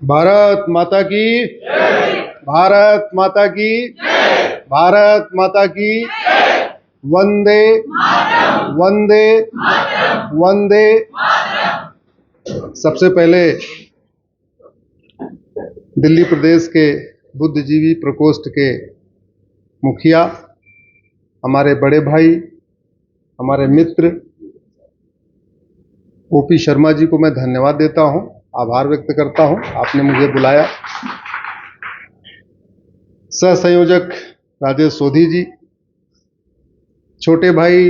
भारत माता की, भारत माता की, भारत माता की, वंदे वंदे वंदे। सबसे पहले दिल्ली प्रदेश के बुद्धिजीवी प्रकोष्ठ के मुखिया, हमारे बड़े भाई, हमारे मित्र ओपी शर्मा जी को मैं धन्यवाद देता हूं, आभार व्यक्त करता हूं, आपने मुझे बुलाया। सह संयोजक राजेश सोधी जी, छोटे भाई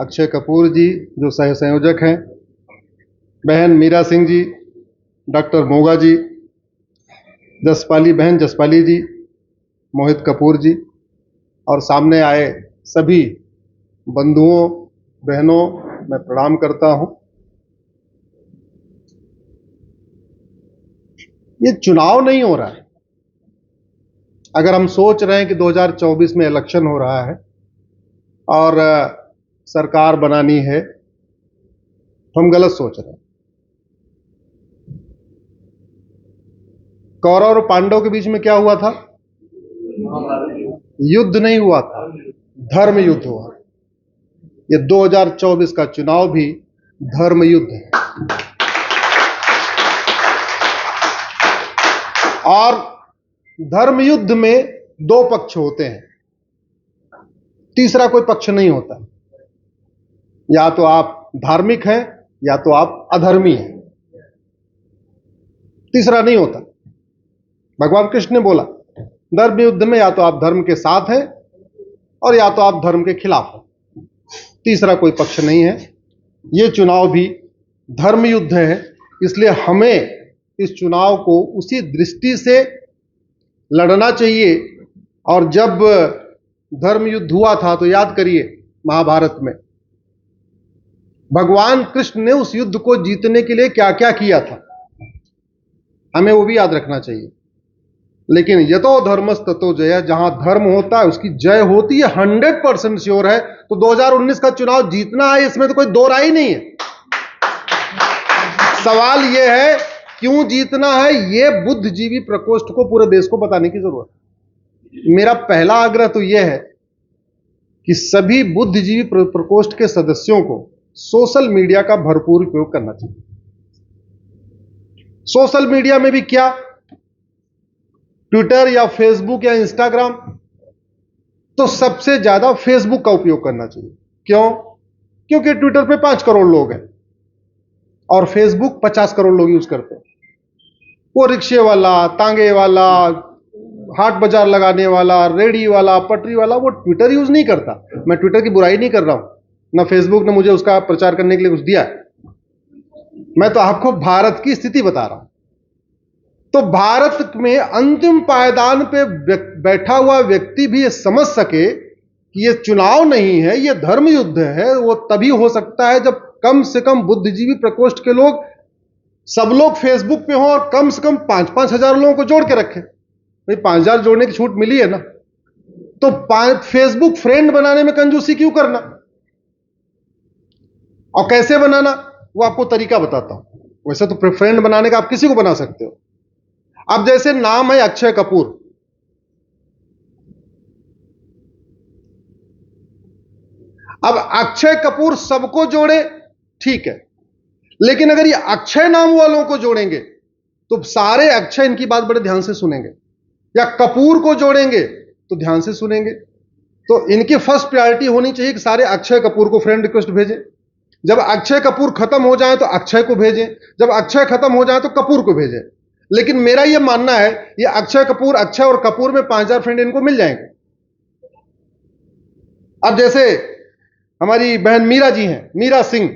अक्षय कपूर जी जो सह संयोजक हैं, बहन मीरा सिंह जी, डॉक्टर मोगा जी, जसपाली बहन जसपाली जी, मोहित कपूर जी, और सामने आए सभी बंधुओं बहनों, मैं प्रणाम करता हूं। ये चुनाव नहीं हो रहा है। अगर हम सोच रहे हैं कि 2024 में इलेक्शन हो रहा है और सरकार बनानी है, तो हम गलत सोच रहे हैं। कौरव और पांडव के बीच में क्या हुआ था? युद्ध नहीं हुआ था, धर्म युद्ध हुआ। ये 2024 का चुनाव भी धर्म युद्ध है। और धर्म युद्ध में दो पक्ष होते हैं, तीसरा कोई पक्ष नहीं होता। या तो आप धार्मिक हैं या तो आप अधर्मी हैं, तीसरा नहीं होता। भगवान कृष्ण ने बोला धर्म युद्ध में या तो आप धर्म के साथ हैं और या तो आप धर्म के खिलाफ हैं, तीसरा कोई पक्ष नहीं है। ये चुनाव भी धर्म युद्ध है, इसलिए हमें इस चुनाव को उसी दृष्टि से लड़ना चाहिए। और जब धर्म युद्ध हुआ था तो याद करिए, महाभारत में भगवान कृष्ण ने उस युद्ध को जीतने के लिए क्या क्या किया था, हमें वो भी याद रखना चाहिए। लेकिन यतो धर्मस् ततो जय, जहां धर्म होता है उसकी जय होती है, 100% श्योर है। तो 2019 का चुनाव जीतना है, इसमें तो कोई दो राय नहीं है। सवाल यह है क्यों जीतना है, यह बुद्धिजीवी प्रकोष्ठ को, पूरे देश को बताने की जरूरत है। मेरा पहला आग्रह तो यह है कि सभी बुद्धिजीवी प्रकोष्ठ के सदस्यों को सोशल मीडिया का भरपूर उपयोग करना चाहिए। सोशल मीडिया में भी क्या, ट्विटर या फेसबुक या इंस्टाग्राम, तो सबसे ज्यादा फेसबुक का उपयोग करना चाहिए। क्यों? क्योंकि ट्विटर पे 5 करोड़ लोग हैं और फेसबुक 50 करोड़ लोग यूज करते हैं। वो रिक्शे वाला, तांगे वाला, हाट बाजार लगाने वाला, रेडी वाला, पटरी वाला, वो ट्विटर यूज नहीं करता। मैं ट्विटर की बुराई नहीं कर रहा हूं, ना फेसबुक ने मुझे उसका प्रचार करने के लिए कुछ दिया है। मैं तो आपको भारत की स्थिति बता रहा हूं। तो भारत में अंतिम पायदान पे बैठा हुआ व्यक्ति भी ये समझ सके कि ये चुनाव नहीं है, ये धर्म युद्ध है, वो तभी हो सकता है जब कम से कम बुद्धिजीवी प्रकोष्ठ के लोग, सब लोग फेसबुक पे हों और कम से कम 5-5 हजार लोगों को जोड़ के रखें। भाई 5,000 जोड़ने की छूट मिली है ना, तो फेसबुक फ्रेंड बनाने में कंजूसी क्यों करना? और कैसे बनाना वो आपको तरीका बताता हूं। वैसे तो फ्रेंड बनाने का आप किसी को बना सकते हो। अब जैसे नाम है अक्षय कपूर, अब अक्षय कपूर सबको जोड़े, ठीक है, लेकिन अगर ये अक्षय नाम वालों को जोड़ेंगे तो सारे अक्षय इनकी बात बड़े ध्यान से सुनेंगे, या कपूर को जोड़ेंगे तो ध्यान से सुनेंगे। तो इनकी फर्स्ट प्रायोरिटी होनी चाहिए कि सारे अक्षय कपूर को फ्रेंड रिक्वेस्ट भेजें। जब अक्षय कपूर खत्म हो जाए तो अक्षय को भेजें, जब अक्षय खत्म हो जाए तो कपूर को भेजें। लेकिन मेरा यह मानना है ये अक्षय कपूर, अक्षय और कपूर में 5,000 फ्रेंड इनको मिल जाएंगे। अब जैसे हमारी बहन मीरा जी हैं, मीरा सिंह,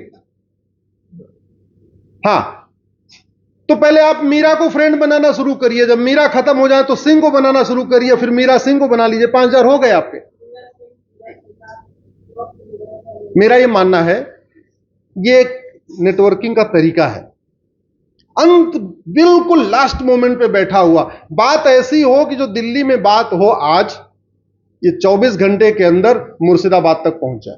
हां, तो पहले आप मीरा को फ्रेंड बनाना शुरू करिए, जब मीरा खत्म हो जाए तो सिंह को बनाना शुरू करिए, फिर मीरा सिंह को बना लीजिए, 5,000 हो गए आपके। मेरा यह मानना है ये एक नेटवर्किंग का तरीका है। अंत बिल्कुल लास्ट मोमेंट पे बैठा हुआ, बात ऐसी हो कि जो दिल्ली में बात हो आज, ये 24 घंटे के अंदर मुर्शिदाबाद तक पहुंच जाए।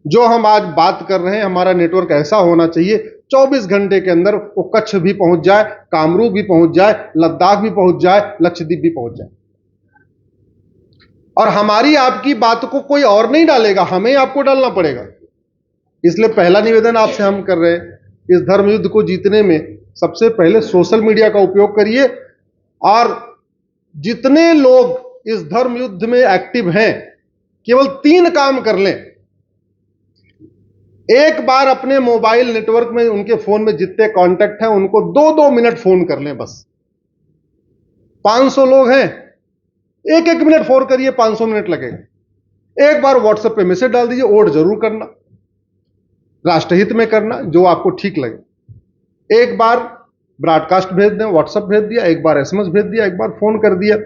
जो हम आज बात कर रहे हैं, हमारा नेटवर्क ऐसा होना चाहिए 24 घंटे के अंदर वो कच्छ भी पहुंच जाए, कामरूप भी पहुंच जाए, लद्दाख भी पहुंच जाए, लक्षद्वीप भी पहुंच जाए। और हमारी आपकी बात को कोई और नहीं डालेगा, हमें आपको डालना पड़ेगा। इसलिए पहला निवेदन आपसे हम कर रहे हैं, इस धर्म युद्ध को जीतने में सबसे पहले सोशल मीडिया का उपयोग करिए, और जितने लोग इस धर्म युद्ध में एक्टिव हैं, केवल 3 काम कर लें। एक बार अपने मोबाइल नेटवर्क में, उनके फोन में जितने कांटेक्ट हैं उनको 2-2 मिनट फोन कर लें बस। 500 लोग हैं, 1-1 मिनट फोन करिए, 500 मिनट लगेगा। एक बार व्हाट्सएप पे मैसेज डाल दीजिए, वोट जरूर करना, राष्ट्रहित में करना, जो आपको ठीक लगे। एक बार ब्रॉडकास्ट भेज दें, व्हाट्सएप भेज दिया, एक बार एसएमएस भेज दिया, एक बार फोन कर दिया,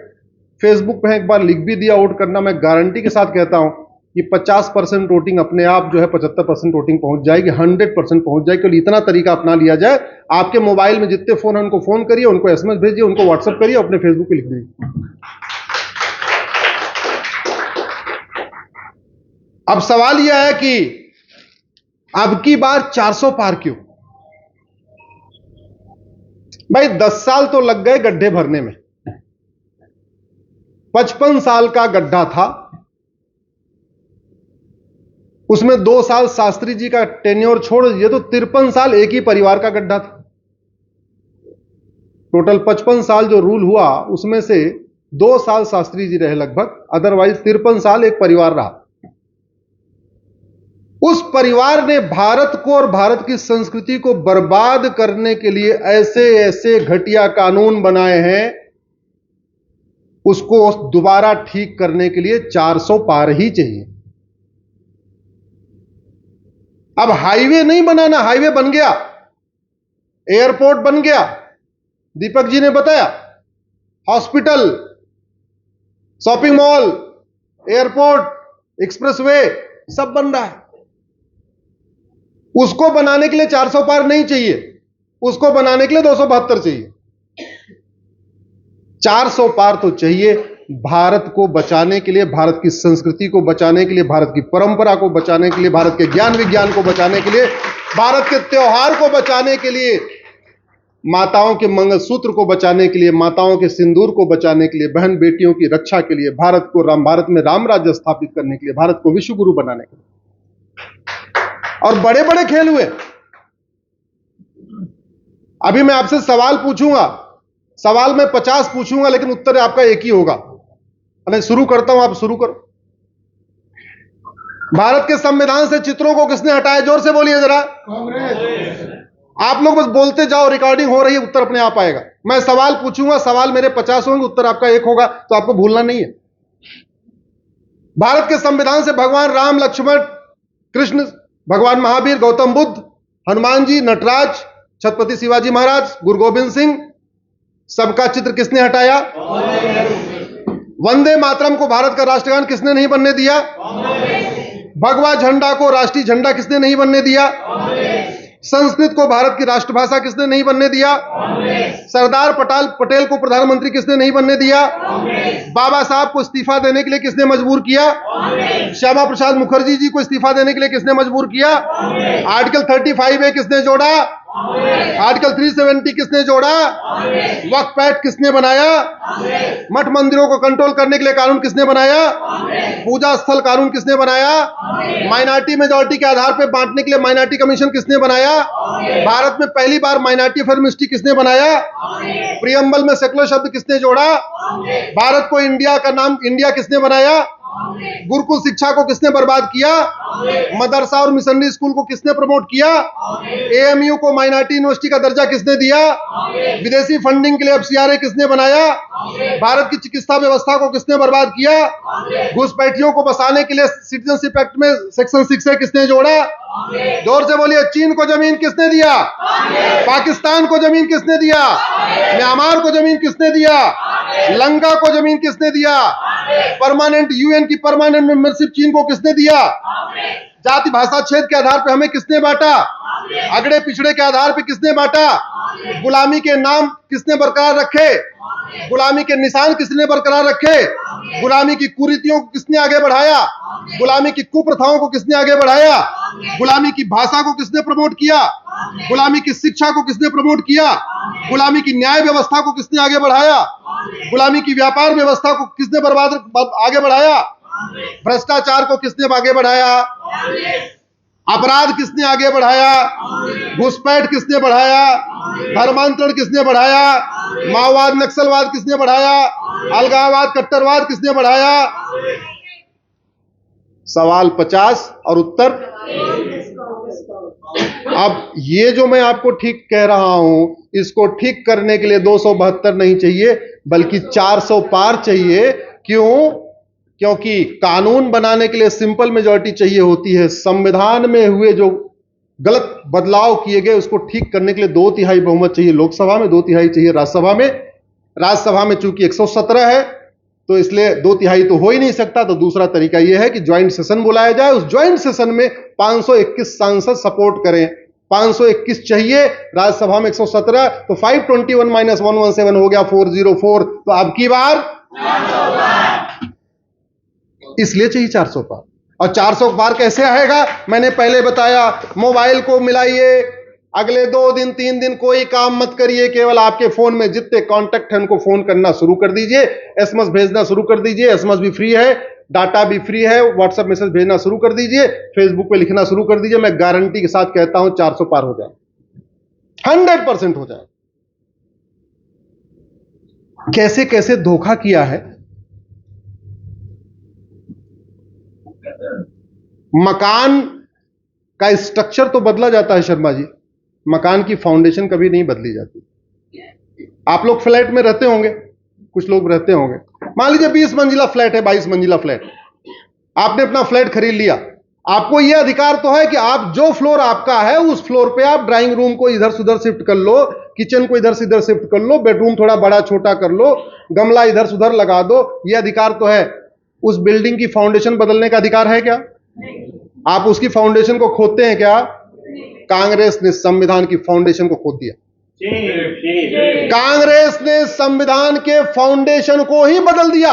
फेसबुक पे एक बार लिख भी दिया वोट करना। मैं गारंटी के साथ कहता हूं कि 50% वोटिंग अपने आप जो है 75% वोटिंग पहुंच जाएगी, 100% पहुंच जाएगी। क्योंकि इतना तरीका अपना लिया जाए, आपके मोबाइल में जितने फोन है उनको फोन करिए, उनको एसएमएस भेजिए, उनको व्हाट्सएप करिए, अपने फेसबुक पे लिख दीजिए। अब सवाल यह है कि अब की बार 400 पार क्यों? भाई 10 साल तो लग गए गड्ढे भरने में, 55 साल का गड्ढा था, उसमें 2 साल शास्त्री जी का टेन्योर छोड़ दीजिए तो 53 साल एक ही परिवार का गड्ढा था। टोटल 55 साल जो रूल हुआ उसमें से 2 साल शास्त्री जी रहे लगभग, अदरवाइज 53 साल एक परिवार रहा। उस परिवार ने भारत को और भारत की संस्कृति को बर्बाद करने के लिए ऐसे ऐसे घटिया कानून बनाए हैं, उसको दोबारा ठीक करने के लिए 400 पार ही चाहिए। अब हाईवे नहीं बनाना, हाईवे बन गया, एयरपोर्ट बन गया, दीपक जी ने बताया, hospital, shopping mall, airport, expressway सब बन रहा है। उसको बनाने के लिए 400 पार नहीं चाहिए, उसको बनाने के लिए 272 चाहिए। 400 पार तो चाहिए भारत को बचाने के लिए, भारत की संस्कृति को बचाने के लिए, भारत की परंपरा को बचाने के लिए, भारत के ज्ञान विज्ञान को बचाने के लिए, भारत के त्योहार को बचाने के लिए, माताओं के मंगलसूत्र को बचाने के लिए, माताओं के सिंदूर को बचाने के लिए, बहन बेटियों की रक्षा के लिए, भारत में राम राज्य स्थापित करने के लिए, भारत को विश्व गुरु बनाने के लिए। और बड़े बड़े खेल हुए। अभी मैं आपसे सवाल पूछूंगा, सवाल मैं 50 पूछूंगा, लेकिन उत्तर आपका एक ही होगा। मैं शुरू करता हूं, आप शुरू करो। भारत के संविधान से चित्रों को किसने हटाया? जोर से बोलिए जरा। कांग्रेस। आप लोग बस बोलते जाओ, रिकॉर्डिंग हो रही है, उत्तर अपने आप आएगा। मैं सवाल पूछूंगा, सवाल मेरे 50 होंगे, उत्तर आपका एक होगा, तो आपको भूलना नहीं है। भारत के संविधान से भगवान राम, लक्ष्मण, कृष्ण, भगवान महावीर, गौतम बुद्ध, हनुमान जी, नटराज, छत्रपति शिवाजी महाराज, गुरु गोविंद सिंह, सबका चित्र किसने हटाया? वंदे मातरम को भारत का राष्ट्रगान किसने नहीं बनने दिया? भगवा झंडा को राष्ट्रीय झंडा किसने नहीं बनने दिया? संस्कृत को भारत की राष्ट्रभाषा किसने नहीं बनने दिया? सरदार पटेल को प्रधानमंत्री किसने नहीं बनने दिया? बाबा साहब को इस्तीफा देने के लिए किसने मजबूर किया? श्यामा प्रसाद मुखर्जी जी को इस्तीफा देने के लिए किसने मजबूर किया? आर्टिकल 35A किसने जोड़ा? आर्टिकल 370 किसने जोड़ा? वक्फ एक्ट किसने बनाया? मठ मंदिरों को कंट्रोल करने के लिए कानून किसने बनाया? पूजा स्थल कानून किसने बनाया? माइनॉरिटी मेजॉरिटी के आधार पर बांटने के लिए माइनॉरिटी कमीशन किसने बनाया? भारत में पहली बार माइनॉरिटी अफेयर मिनिस्ट्री किसने बनाया? प्रियम्बल में सेकुलर शब्द किसने जोड़ा? भारत को इंडिया का नाम इंडिया किसने बनाया? गुरुकुल शिक्षा को किसने बर्बाद किया? मदरसा और मिशनरी स्कूल को किसने प्रमोट किया? एएमयू को माइनॉरिटी यूनिवर्सिटी का दर्जा किसने दिया? विदेशी फंडिंग के लिए एफसीआरए किसने बनाया? भारत की चिकित्सा व्यवस्था को किसने बर्बाद किया? घुसपैठियों को बसाने के लिए सिटीजनशिप एक्ट में सेक्शन 6A किसने जोड़ा? जोर से बोलिए। चीन को जमीन किसने दिया? पाकिस्तान को जमीन किसने दिया? म्यांमार को जमीन किसने दिया? लंका को जमीन किसने दिया? परमानेंट यूएन की परमानेंट मेंबरशिप चीन को किसने दिया? जाति भाषा क्षेत्र के आधार पर हमें किसने बांटा? अगड़े पिछड़े के आधार पर किसने बांटा? गुलामी के नाम किसने बरकरार रखे? गुलामी के निशान किसने बरकरार रखे? गुलामी की कुरीतियों को किसने आगे बढ़ाया? गुलामी की कुप्रथाओं को किसने आगे बढ़ाया? गुलामी की भाषा को किसने प्रमोट किया? गुलामी की शिक्षा को किसने प्रमोट किया? गुलामी की न्याय व्यवस्था को किसने आगे बढ़ाया? गुलामी की व्यापार व्यवस्था को किसने आगे बढ़ाया? भ्रष्टाचार को किसने आगे बढ़ाया? अपराध किसने आगे बढ़ाया? घुसपैठ किसने बढ़ाया? धर्मांतरण किसने बढ़ाया? माओवाद नक्सलवाद किसने बढ़ाया? अलगाववाद कट्टरवाद किसने बढ़ाया? सवाल 50 और उत्तर। अब ये जो मैं आपको ठीक कह रहा हूं, इसको ठीक करने के लिए 272 नहीं चाहिए बल्कि 400 पार चाहिए। क्यों? क्योंकि कानून बनाने के लिए सिंपल मेजॉरिटी चाहिए होती है। संविधान में हुए जो गलत बदलाव किए गए उसको ठीक करने के लिए 2/3 बहुमत चाहिए लोकसभा में, 2/3 चाहिए राज्यसभा में। राज्यसभा में चूंकि 117 है तो इसलिए 2/3 तो हो ही नहीं सकता। तो दूसरा तरीका यह है कि ज्वाइंट सेशन बुलाया जाए, उस ज्वाइंट सेशन में 521 सांसद सपोर्ट करें। 521 चाहिए, राज्यसभा में 117, तो 521 - 117 हो गया 404। तो अब की बार इसलिए चाहिए 400 पार। और 400 पार कैसे आएगा? मैंने पहले बताया, मोबाइल को मिलाइए, अगले 2 दिन 3 दिन कोई काम मत करिए, केवल आपके फोन में जितने कांटेक्ट हैं उनको फोन करना शुरू कर दीजिए, एसएमएस भेजना शुरू कर दीजिए। एसएमएस भी फ्री है, डाटा भी फ्री है, व्हाट्सएप मैसेज भेजना शुरू कर दीजिए, फेसबुक पे लिखना शुरू कर दीजिए। मैं गारंटी के साथ कहता हूं 400 पार हो जाए, 100% हो जाए। कैसे कैसे धोखा किया है। मकान का स्ट्रक्चर तो बदला जाता है शर्मा जी, मकान की फाउंडेशन कभी नहीं बदली जाती। आप लोग फ्लैट में रहते होंगे, कुछ लोग रहते होंगे, मान लीजिए 20 मंजिला फ्लैट है, 22 मंजिला फ्लैट, आपने अपना फ्लैट खरीद लिया। आपको यह अधिकार तो है कि आप जो फ्लोर आपका है उस फ्लोर पे आप ड्राइंग रूम को इधर से उधर शिफ्ट कर लो, किचन को इधर से इधर शिफ्ट कर लो, बेडरूम थोड़ा बड़ा छोटा कर लो, गमला इधर से उधर लगा दो, यह अधिकार तो है। उस बिल्डिंग की फाउंडेशन बदलने का अधिकार है क्या? आप उसकी फाउंडेशन को खोदते हैं क्या? कांग्रेस ने संविधान की फाउंडेशन को खोद दिया। कांग्रेस ने संविधान के फाउंडेशन को ही बदल दिया।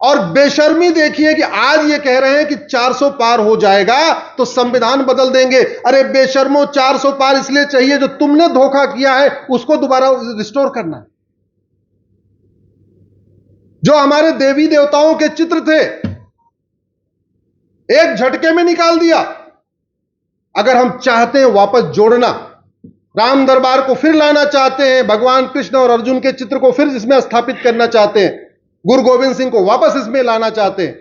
और बेशर्मी देखिए कि आज ये कह रहे हैं कि 400 पार हो जाएगा तो संविधान बदल देंगे। अरे बेशर्मो, 400 पार इसलिए चाहिए जो तुमने धोखा किया है उसको दोबारा रिस्टोर करना है। जो हमारे देवी देवताओं के चित्र थे एक झटके में निकाल दिया। अगर हम चाहते हैं वापस जोड़ना, राम दरबार को फिर लाना चाहते हैं, भगवान कृष्ण और अर्जुन के चित्र को फिर इसमें स्थापित करना चाहते हैं, गुरु गोविंद सिंह को वापस इसमें लाना चाहते हैं,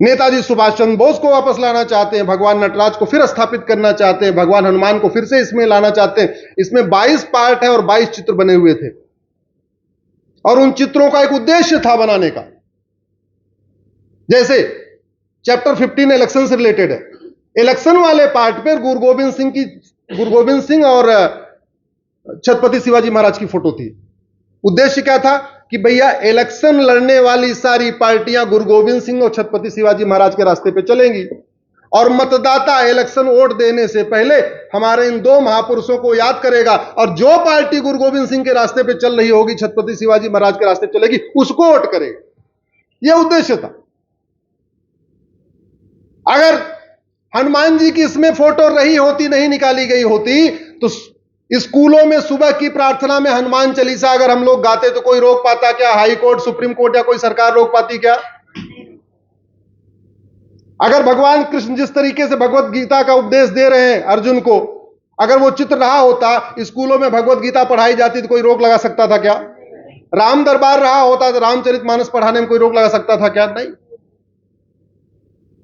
नेताजी सुभाष चंद्र बोस को वापस लाना चाहते हैं, भगवान नटराज को फिर स्थापित करना चाहते हैं, भगवान हनुमान को फिर से इसमें लाना चाहते हैं। इसमें 22 पार्ट है और 22 चित्र बने हुए थे और उन चित्रों का एक उद्देश्य था बनाने का। जैसे चैप्टर 15 इलेक्शन से रिलेटेड है, इलेक्शन वाले पार्ट पर गुरु गोविंद सिंह और छत्रपति शिवाजी महाराज की फोटो थी। उद्देश्य क्या था कि भैया इलेक्शन लड़ने वाली सारी पार्टियां गुरु गोविंद सिंह और छत्रपति शिवाजी महाराज के रास्ते पे चलेंगी और मतदाता इलेक्शन वोट देने से पहले हमारे इन दो महापुरुषों को याद करेगा और जो पार्टी गुरु गोविंद सिंह के रास्ते पे चल रही होगी, छत्रपति शिवाजी महाराज के रास्ते चलेगी, उसको वोट करेगा। यह उद्देश्य था। अगर हनुमान जी की इसमें फोटो रही होती, नहीं निकाली गई होती, तो स्कूलों में सुबह की प्रार्थना में हनुमान चालीसा अगर हम लोग गाते तो कोई रोक पाता क्या? हाई कोर्ट, सुप्रीम कोर्ट या कोई सरकार रोक पाती क्या? अगर भगवान कृष्ण जिस तरीके से भगवत गीता का उपदेश दे रहे हैं अर्जुन को, अगर वो चित्र रहा होता, स्कूलों में भगवत गीता पढ़ाई जाती तो कोई रोक लगा सकता था क्या? राम दरबार रहा होता तो रामचरितमानस पढ़ाने में कोई रोक लगा सकता था क्या? नहीं।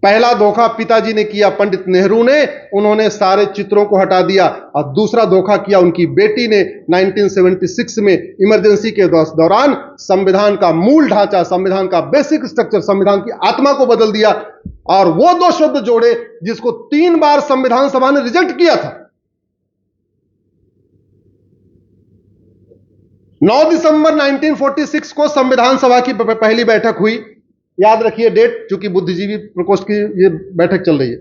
पहला धोखा पिताजी ने किया, पंडित नेहरू ने, उन्होंने सारे चित्रों को हटा दिया। और दूसरा धोखा किया उनकी बेटी ने 1976 में इमरजेंसी के दौरान संविधान का मूल ढांचा, संविधान का बेसिक स्ट्रक्चर, संविधान की आत्मा को बदल दिया और वो दो शब्द जोड़े जिसको 3 बार संविधान सभा ने रिजेक्ट किया था। 9 दिसंबर 1946 को संविधान सभा की पहली बैठक हुई। याद रखिए डेट, चूंकि बुद्धिजीवी प्रकोष्ठ की ये बैठक चल रही है।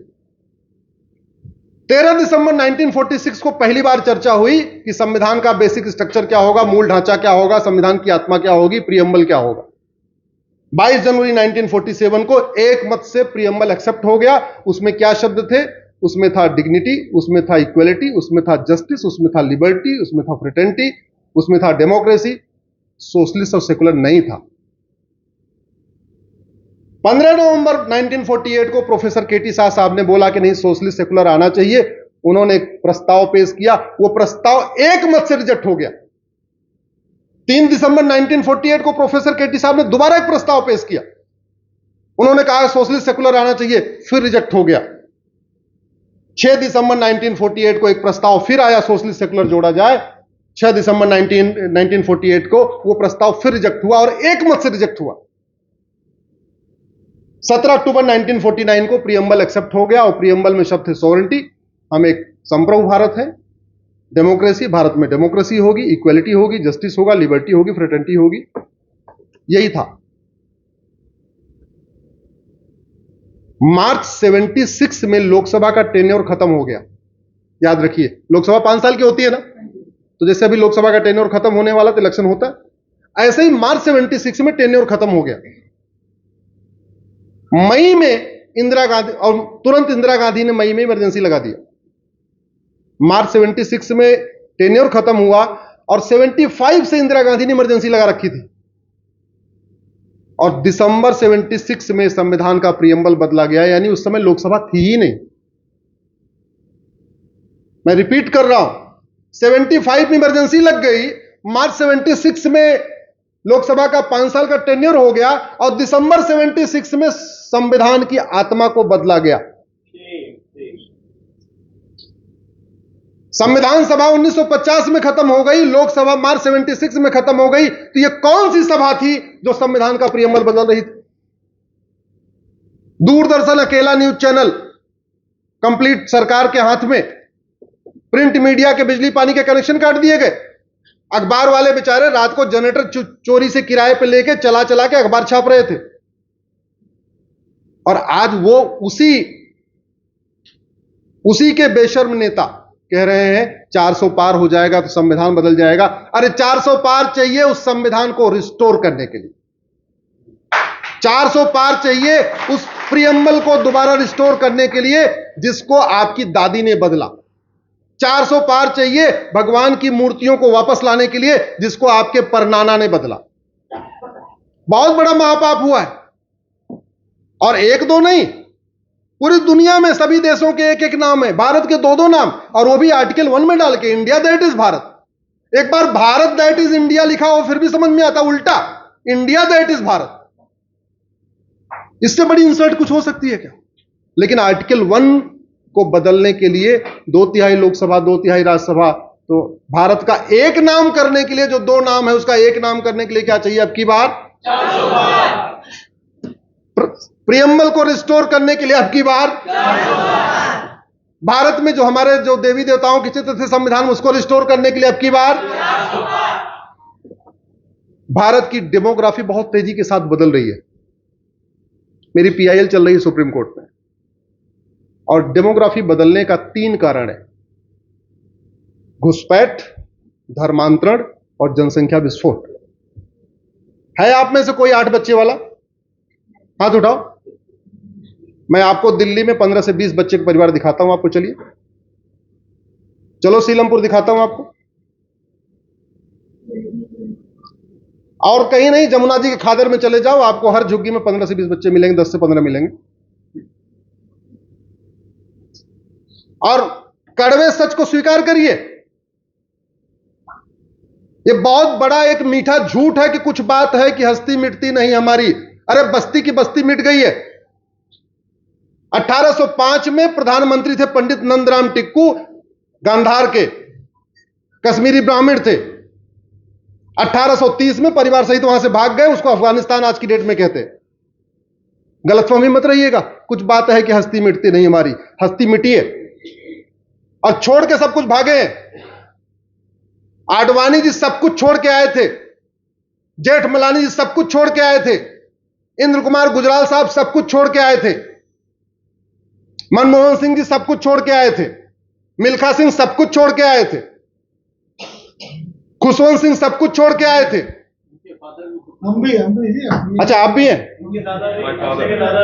13 दिसंबर 1946 को पहली बार चर्चा हुई कि संविधान का बेसिक स्ट्रक्चर क्या होगा, मूल ढांचा क्या होगा, संविधान की आत्मा क्या होगी, प्रीएम्बल क्या होगा। 22 जनवरी 1947 को एक मत से प्रीएम्बल एक्सेप्ट हो गया। उसमें क्या शब्द थे? उसमें था डिग्निटी, उसमें था इक्वलिटी, उसमें था जस्टिस, उसमें था लिबर्टी, उसमें था फ्रेटर्निटी, उसमें था डेमोक्रेसी। सोशलिस्ट और सेकुलर नहीं था। 15 नवंबर 1948 को प्रोफेसर केटी शाह साहब ने बोला कि नहीं, सोशलिस्ट सेकुलर आना चाहिए। उन्होंने एक प्रस्ताव पेश किया, वो प्रस्ताव एक मत से रिजेक्ट हो गया। 3 दिसंबर 1948 को प्रोफेसर केटी साहब ने दोबारा एक प्रस्ताव पेश किया। उन्होंने कहा सोशलिस्ट सेकुलर आना चाहिए, फिर रिजेक्ट हो गया। 6 दिसंबर 1948 को एक प्रस्ताव फिर आया, सोशलिस्ट सेकुलर जोड़ा जाए। 6 दिसंबर 1948 को वो प्रस्ताव फिर रिजेक्ट हुआ और एक मत से रिजेक्ट हुआ। 17 अक्टूबर 1949 को प्रीएम्बल एक्सेप्ट हो गया और प्रीएम्बल में शब्द थे सॉवरेंटी, हम एक संप्रभु भारत है, डेमोक्रेसी, भारत में डेमोक्रेसी होगी, इक्वलिटी होगी, जस्टिस होगा, लिबर्टी होगी, फ्रेटर्निटी होगी, यही था। मार्च 76 में लोकसभा का टेन्योर खत्म हो गया। याद रखिए, लोकसभा 5 साल की होती है ना, तो जैसे अभी लोकसभा का टेन्योर खत्म होने वाला तो इलेक्शन होता है, ऐसे ही मार्च 76 में टेन्योर खत्म हो गया। मई में इंदिरा गांधी, और तुरंत इंदिरा गांधी ने मई में इमरजेंसी लगा दिया। मार्च 76 में टेन्योर खत्म हुआ और 75 से इंदिरा गांधी ने इमरजेंसी लगा रखी थी। और दिसंबर 76 में संविधान का प्रीएम्बल बदला गया, यानी उस समय लोकसभा थी ही नहीं। मैं रिपीट कर रहा हूं, 75 में इमरजेंसी लग गई, मार्च 76 में लोकसभा का 5 साल का टेन्योर हो गया और दिसंबर 76 में संविधान की आत्मा को बदला गया। संविधान सभा 1950 में खत्म हो गई, लोकसभा मार्च 76 में खत्म हो गई। तो यह कौन सी सभा थी जो संविधान का प्रीएम्बल बदल रही थी? दूरदर्शन अकेला न्यूज चैनल, कंप्लीट सरकार के हाथ में। प्रिंट मीडिया के बिजली पानी के कनेक्शन काट दिए गए। अखबार वाले बेचारे रात को जनरेटर चोरी से किराए पे लेके चला चला के अखबार छाप रहे थे। और आज वो उसी के बेशर्म नेता कह रहे हैं 400 पार हो जाएगा तो संविधान बदल जाएगा। अरे 400 पार चाहिए उस संविधान को रिस्टोर करने के लिए, 400 पार चाहिए उस प्रीएम्बल को दोबारा रिस्टोर करने के लिए जिसको आपकी दादी ने बदला। 400 पार चाहिए भगवान की मूर्तियों को वापस लाने के लिए जिसको आपके परनाना ने बदला। बहुत बड़ा महापाप हुआ है, और एक दो नहीं, पूरी दुनिया में सभी देशों के एक एक नाम है, भारत के दो दो नाम, और वो भी आर्टिकल 1 में डाल के, इंडिया दैट इज भारत। एक बार भारत दैट इज इंडिया लिखा हो फिर भी समझ में आता, उल्टा इंडिया दैट इज भारत। इससे बड़ी इंसल्ट कुछ हो सकती है क्या? लेकिन आर्टिकल 1 को बदलने के लिए 2/3 लोकसभा, 2/3 राज्यसभा, तो भारत का एक नाम करने के लिए, जो दो नाम है उसका एक नाम करने के लिए क्या चाहिए अब की बार? 400 पार। प्रीएम्बल को रिस्टोर करने के लिए अब की बार 400 पार। भारत में जो हमारे जो देवी देवताओं के चित्र थे संविधान में, उसको रिस्टोर करने के लिए अब की बार 400 पार। भारत की डेमोग्राफी बहुत तेजी के साथ बदल रही है। मेरी पीआईएल चल रही है सुप्रीम कोर्ट में, और डेमोग्राफी बदलने का 3 कारण है: घुसपैठ, धर्मांतरण और जनसंख्या विस्फोट। है आप में से कोई 8 बच्चे वाला? हाथ उठाओ। मैं आपको दिल्ली में 15 से 20 बच्चे का परिवार दिखाता हूं आपको। चलिए चलो सीलमपुर दिखाता हूं आपको, और कहीं नहीं, जमुना जी के खादर में चले जाओ, आपको हर झुग्गी में 15 से 20 बच्चे मिलेंगे, 10 से 15 मिलेंगे। और कड़वे सच को स्वीकार करिए, यह बहुत बड़ा एक मीठा झूठ है कि कुछ बात है कि हस्ती मिटती नहीं हमारी। अरे बस्ती की बस्ती मिट गई है। 1805 में प्रधानमंत्री थे पंडित नंदराम टिक्कू, गांधार के कश्मीरी ब्राह्मण थे। 1830 में परिवार सहित वहां से भाग गए, उसको अफगानिस्तान आज की डेट में कहते हैं। गलतफहमी मत रहिएगा, कुछ बात है कि हस्ती मिटती नहीं हमारी, हस्ती मिटी है और छोड़ के सब कुछ भागे हैं। आडवाणी जी सब कुछ छोड़ के आए थे, जेठमलानी जी सब कुछ छोड़ के आए थे, इंद्र कुमार गुजराल साहब सब कुछ छोड़ के आए थे, मनमोहन सिंह जी सब कुछ छोड़ के आए थे। मिल्खा सिंह सब कुछ छोड़ के आए थे, खुशवंत सिंह सब कुछ छोड़ के आए थे। हम भी जी। अच्छा, आप भी हैं?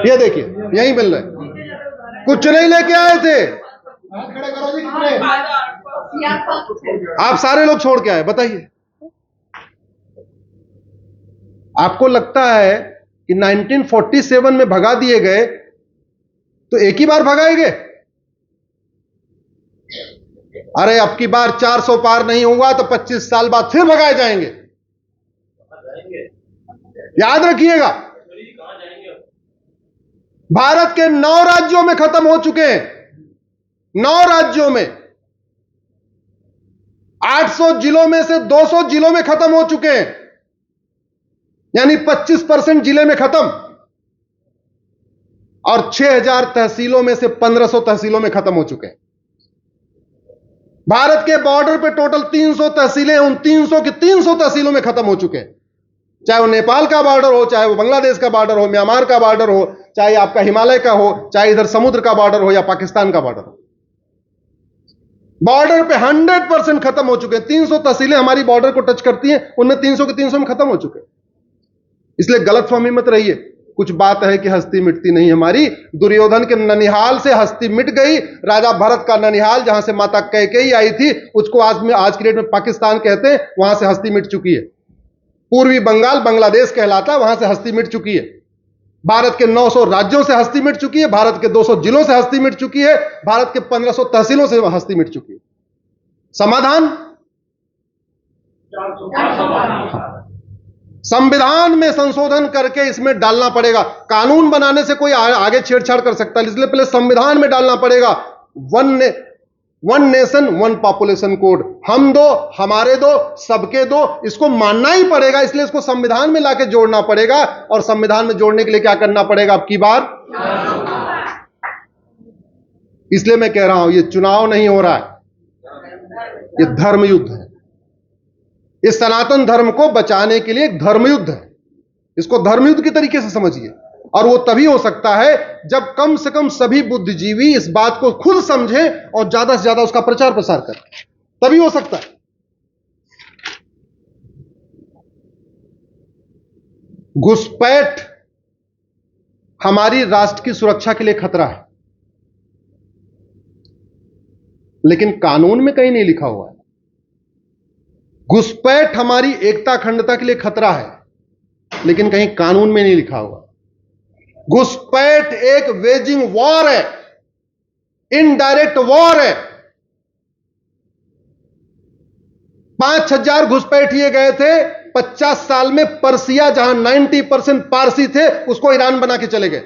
ये देखिए, यही मिल रहा है, कुछ नहीं लेके आए थे। खड़े करो जी, कितने? आप सारे लोग छोड़ के आए, बताइए। आपको लगता है कि 1947 में भगा दिए गए तो एक ही बार भगाएंगे? अरे अब की बार 400 पार नहीं हुआ तो 25 साल बाद फिर भगाए जाएंगे, याद रखिएगा। भारत के 9 राज्यों में खत्म हो चुके हैं, 9 राज्यों में, 800 जिलों में से 200 जिलों में खत्म हो चुके हैं, यानी 25% जिले में खत्म, और 6000 तहसीलों में से 1500 तहसीलों में खत्म हो चुके हैं। भारत के बॉर्डर पे टोटल 300 तहसीलें, उन 300 की 300 तहसीलों में खत्म हो चुके हैं, चाहे वो नेपाल का बॉर्डर हो, चाहे वो बांग्लादेश का बॉर्डर हो, म्यांमार का बॉर्डर हो, चाहे आपका हिमालय का हो, चाहे इधर समुद्र का बॉर्डर हो या पाकिस्तान का बॉर्डर हो, बॉर्डर पे 100% खत्म हो चुके हैं। 300 तहसीलें हमारी बॉर्डर को टच करती हैं, उनमें 300 के 300 में खत्म हो चुके हैं। इसलिए गलतफहमी मत रहिए, कुछ बात है कि हस्ती मिटती नहीं हमारी। दुर्योधन के ननिहाल से हस्ती मिट गई, राजा भरत का ननिहाल जहां से माता कैकेयी आई थी, उसको आज की डेट में पाकिस्तान कहते हैं, वहां से हस्ती मिट चुकी है। पूर्वी बंगाल बांग्लादेश कहलाता है, वहां से हस्ती मिट चुकी है। भारत के 900 राज्यों से हस्ती मिट चुकी है, भारत के 200 जिलों से हस्ती मिट चुकी है, भारत के 1500 तहसीलों से हस्ती मिट चुकी है। समाधान संविधान में संशोधन करके इसमें डालना पड़ेगा। कानून बनाने से कोई आगे छेड़छाड़ कर सकता है, इसलिए पहले संविधान में डालना पड़ेगा। One nation one population code, हम दो हमारे दो सबके दो, इसको मानना ही पड़ेगा। इसलिए इसको संविधान में लाके जोड़ना पड़ेगा, और संविधान में जोड़ने के लिए क्या करना पड़ेगा अब की बार? इसलिए मैं कह रहा हूं, ये चुनाव नहीं हो रहा है, ये धर्म युद्ध है। इस सनातन धर्म को बचाने के लिए एक धर्मयुद्ध है, इसको धर्मयुद्ध के तरीके से समझिए। और वो तभी हो सकता है जब कम से कम सभी बुद्धिजीवी इस बात को खुद समझें और ज्यादा से ज्यादा उसका प्रचार प्रसार करें, तभी हो सकता है। घुसपैठ हमारी राष्ट्र की सुरक्षा के लिए खतरा है, लेकिन कानून में कहीं नहीं लिखा हुआ है। घुसपैठ हमारी एकता अखंडता के लिए खतरा है, लेकिन कहीं कानून में नहीं लिखा हुआ। घुसपैठ एक वेजिंग वॉर है, इनडायरेक्ट वॉर है। 5000 घुसपैठिए गए थे 50 साल में। पर्सिया जहां 90% पारसी थे, उसको ईरान बना के चले गए।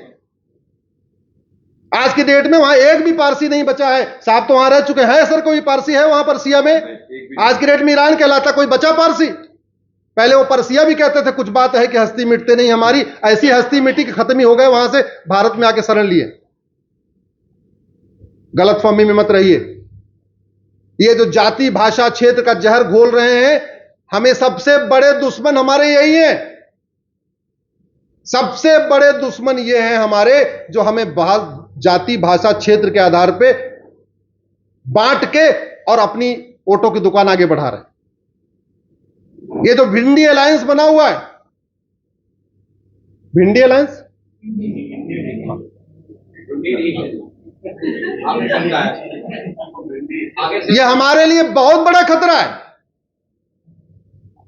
आज की डेट में वहां एक भी पारसी नहीं बचा है। साहब तो वहां रह चुके हैं, सर कोई पारसी है वहां पर्सिया में? आज की डेट में ईरान कहलाता, कोई बचा पारसी? पहले वो पर्सिया भी कहते थे कुछ बात है कि हस्ती मिटते नहीं हमारी, ऐसी हस्ती मिटी कि खत्म ही हो गए, वहां से भारत में आके शरण लिए। गलतफहमी में मत रहिए। ये जो जाति भाषा क्षेत्र का जहर घोल रहे हैं, हमें सबसे बड़े दुश्मन हमारे यही हैं। सबसे बड़े दुश्मन ये हैं हमारे, जो हमें जाति भाषा क्षेत्र के आधार पे बांट के और अपनी वोटों की दुकान आगे बढ़ा रहे हैं। ये जो भिंडी अलायंस बना हुआ है, भिंडी अलायंस, ये हमारे लिए बहुत बड़ा खतरा है।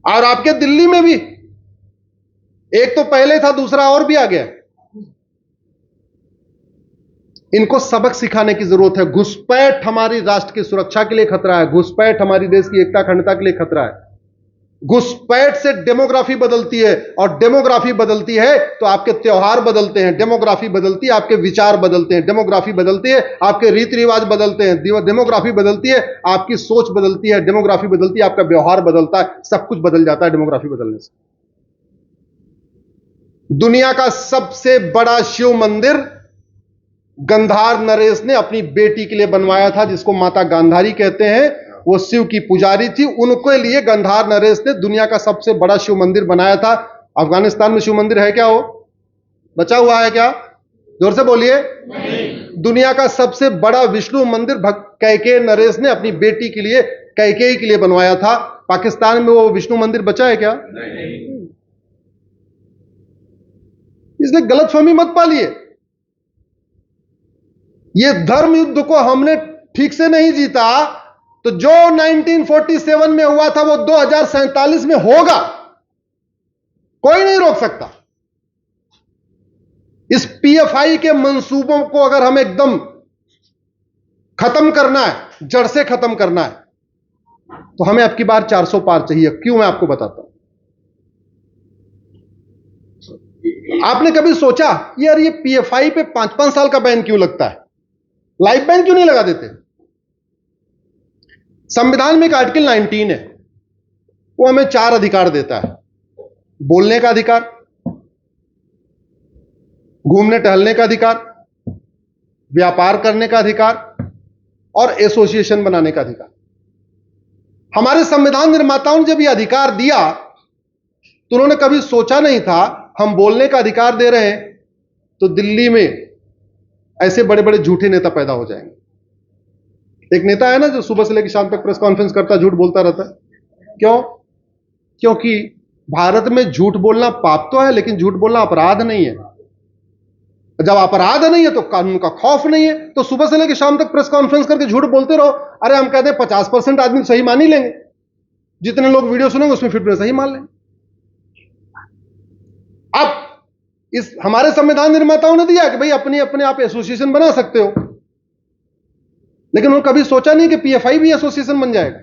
और आपके दिल्ली में भी एक तो पहले था, दूसरा और भी आ गया। इनको सबक सिखाने की जरूरत है। घुसपैठ हमारी राष्ट्र की सुरक्षा के लिए खतरा है, घुसपैठ हमारी देश की एकता अखंडता के लिए खतरा है। घुसपैठ से डेमोग्राफी बदलती है, और डेमोग्राफी बदलती है तो आपके त्योहार बदलते हैं, डेमोग्राफी बदलती है आपके विचार बदलते हैं, डेमोग्राफी बदलती है आपके रीति रिवाज बदलते हैं, डेमोग्राफी बदलती है आपकी सोच बदलती है, डेमोग्राफी बदलती है आपका व्यवहार बदलता है, सब कुछ बदल जाता है डेमोग्राफी बदलने से। दुनिया का सबसे बड़ा शिव मंदिर गंधार नरेश ने अपनी बेटी के लिए बनवाया था, जिसको माता गांधारी कहते हैं। वो शिव की पुजारी थी, उनके लिए गंधार नरेश ने दुनिया का सबसे बड़ा शिव मंदिर बनाया था। अफगानिस्तान में शिव मंदिर है क्या? वो बचा हुआ है क्या? जोर से बोलिए। दुनिया का सबसे बड़ा विष्णु मंदिर कैकेय नरेश ने अपनी बेटी के लिए, कैकेयी के लिए बनवाया था। पाकिस्तान में वो विष्णु मंदिर बचा है क्या? नहीं। इसलिए गलतफहमी मत पालिए। ये धर्म युद्ध को हमने ठीक से नहीं जीता, तो जो 1947 में हुआ था वो 2047 में होगा, कोई नहीं रोक सकता। इस पीएफआई के मंसूबों को अगर हमें एकदम खत्म करना है, जड़ से खत्म करना है, तो हमें अब की बार 400 पार चाहिए। क्यों, मैं आपको बताता हूं। आपने कभी सोचा यार ये पीएफआई पे 5-5 साल का बैन क्यों लगता है? लाइफ बैन क्यों नहीं लगा देते? संविधान में एक आर्टिकल 19 है, वो हमें 4 अधिकार देता है। बोलने का अधिकार, घूमने टहलने का अधिकार, व्यापार करने का अधिकार और एसोसिएशन बनाने का अधिकार। हमारे संविधान निर्माताओं ने जब यह अधिकार दिया तो उन्होंने कभी सोचा नहीं था हम बोलने का अधिकार दे रहे हैं तो दिल्ली में ऐसे बड़े बड़े झूठे नेता पैदा हो जाएंगे। एक नेता है ना जो सुबह से लेकर शाम तक प्रेस कॉन्फ्रेंस करता, झूठ बोलता रहता है। क्यों? क्योंकि भारत में झूठ बोलना पाप तो है, लेकिन झूठ बोलना अपराध नहीं है। जब अपराध नहीं है तो कानून का खौफ नहीं है, तो सुबह से लेकर शाम तक प्रेस कॉन्फ्रेंस करके झूठ बोलते रहो। अरे हम कहते हैं 50% आदमी सही मान ही लेंगे, जितने लोग वीडियो सुनेंगे उसमें 50% सही मान लेंगे। अब इस हमारे संविधान निर्माताओं ने दिया कि भाई अपने आप एसोसिएशन बना सकते हो, लेकिन उन्होंने कभी सोचा नहीं कि पीएफआई भी एसोसिएशन बन जाएगा।